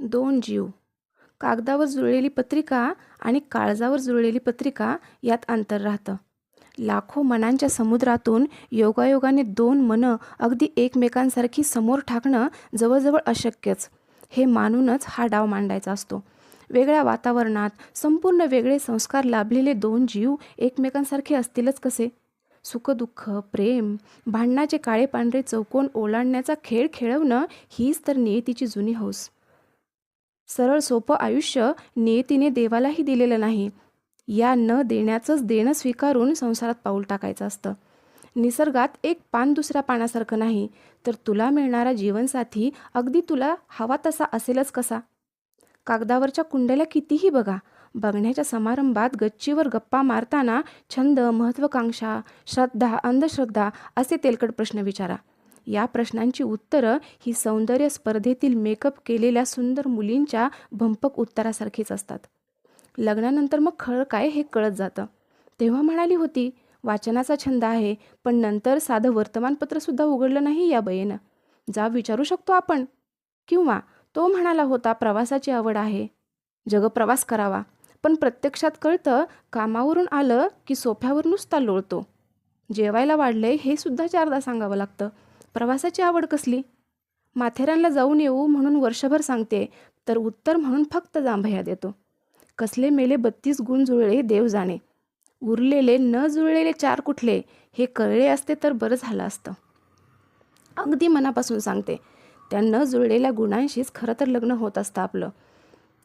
दोन जीव. कागदावर जुळलेली पत्रिका आणि काळजावर जुळलेली पत्रिका यात अंतर राहतं. लाखो मनांच्या समुद्रातून योगायोगाने दोन मनं अगदी एकमेकांसारखी समोर ठाकणं जवळजवळ अशक्यच. हे मानूनच हा डाव मांडायचा असतो. वेगळ्या वातावरणात संपूर्ण वेगळे संस्कार लाभलेले दोन जीव एकमेकांसारखे असतीलच कसे? सुखदुःख, प्रेम, भांडणाचे काळे पांढरे चौकोन ओलांडण्याचा खेळ खेळवणं हीच तर नियतीची जुनी हौस. सरळ सोपं आयुष्य नियतीने देवालाही दिलेलं नाही. या न देण्याचंच देणं स्वीकारून संसारात पाऊल टाकायचं असतं. निसर्गात एक पान दुसऱ्या पानासारखं नाही, तर तुला मिळणारा जीवनसाथी अगदी तुला हवा तसा असेलच कसा? कागदावरच्या कुंडल्या कितीही बघा, बघण्याच्या समारंभात गच्चीवर गप्पा मारताना छंद, महत्त्वाकांक्षा, श्रद्धा, अंधश्रद्धा असे तेलकट प्रश्न विचारा. या प्रश्नांची उत्तरं ही सौंदर्य स्पर्धेतील मेकअप केलेल्या सुंदर मुलींच्या भंपक उत्तरासारखीच असतात. लग्नानंतर मग खरं काय हे कळत जातं. तेव्हा म्हणाली होती वाचनाचा छंद आहे, पण नंतर साधं वर्तमानपत्रसुद्धा उघडलं नाही या बयेनं. जा विचारू शकतो आपण. किंवा तो म्हणाला होता प्रवासाची आवड आहे, जगप्रवास करावा, पण प्रत्यक्षात कळतं कामावरून आलं की सोफ्यावर नुसता लोळतो. जेवायला वाढलंय हे सुद्धा चारदा सांगावं लागतं. प्रवासाची आवड कसली? माथेरानला जाऊन येऊ म्हणून वर्षभर सांगते, तर उत्तर म्हणून फक्त जांभया देतो. कसले मेले 32 गुण जुळले देव जाणे. उरलेले न जुळलेले 4 कुठले हे कळले असते तर बरं झालं असतं. अगदी मनापासून सांगते, त्या न जुळलेल्या गुणांशीच खरं तर लग्न होत असतं आपलं.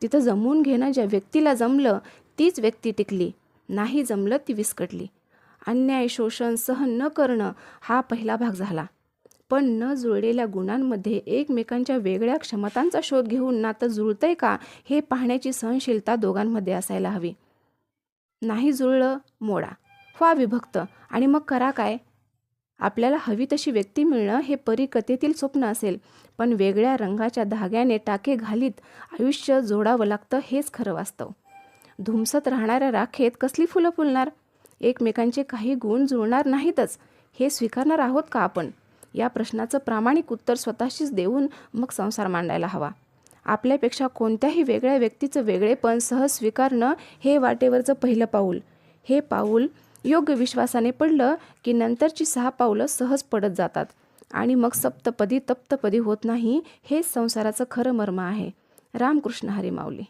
तिथं जमवून घेणं ज्या व्यक्तीला जमलं तीच व्यक्ती टिकली, नाही जमलं ती विस्कटली. अन्याय, शोषण सहन न करणं हा पहिला भाग झाला. पण न जुळलेल्या गुणांमध्ये एकमेकांच्या वेगळ्या क्षमतांचा शोध घेऊन नातं जुळतंय का हे पाहण्याची सहनशीलता दोघांमध्ये असायला हवी. नाही जुळलं मोडा, व्हा विभक्त आणि मग करा काय? आपल्याला हवी तशी व्यक्ती मिळणं हे परीकथेतील स्वप्न असेल, पण वेगळ्या रंगाच्या धाग्याने टाके घालीत आयुष्य जोडावं लागतं हेच खरं वास्तव. धुमसत राहणाऱ्या राखेत कसली फुलं फुलणार? एकमेकांचे काही गुण जुळणार नाहीतच हे स्वीकारणार आहोत का आपण? या प्रश्नाचं प्रामाणिक उत्तर स्वतःशीच देऊन मग संसार मांडायला हवा. आपल्यापेक्षा कोणत्याही वेगळ्या व्यक्तीचं वेगळेपण सहज स्वीकारणं हे वाटेवरचं पहिलं पाऊल. हे पाऊल योग्य विश्वासाने पडलं की नंतरची 6 पावलं सहज पडत जातात आणि मग सप्तपदी तप्तपदी होत नाही. हेच संसाराचं खरं मर्म आहे. रामकृष्ण हरी माऊली.